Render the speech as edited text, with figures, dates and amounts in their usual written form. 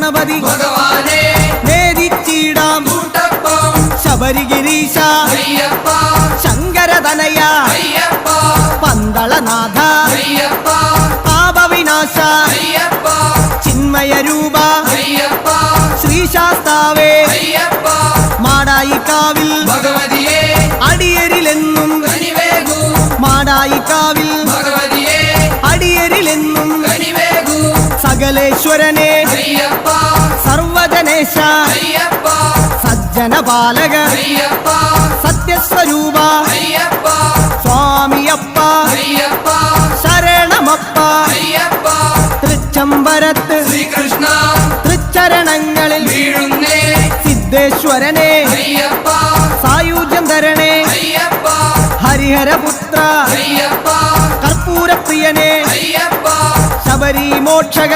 ഗണപതി ഭഗവാനെ നേദിച്ചിടാം ശബരിഗിരീശ ശങ്കരതനയ പന്തളനാഥ പാപവിനാശ ചിന്മയരൂപ ശ്രീശാസ്താവേ മാടായിക്കാവിൽ ഭഗവതിയെ അടിയരിലെന്നും മാടായിക്കാവിൽ അടിയരിലെന്നും സകലേശ്വരനെ സർവജനേശ സജ്ജനപാലക സത്യസ്വരൂപ സ്വാമിയപ്പ ശരണമപ്പ തൃച്ചംബരത്ത് ശ്രീകൃഷ്ണ തൃച്ചരണങ്ങളിൽ വീഴുന്നേ സിദ്ധേശ്വരനെ സായുജ്യം തരണേ ഹരിഹരപുത്ര കർപ്പൂരപ്രിയനെ ശബരി മോക്ഷക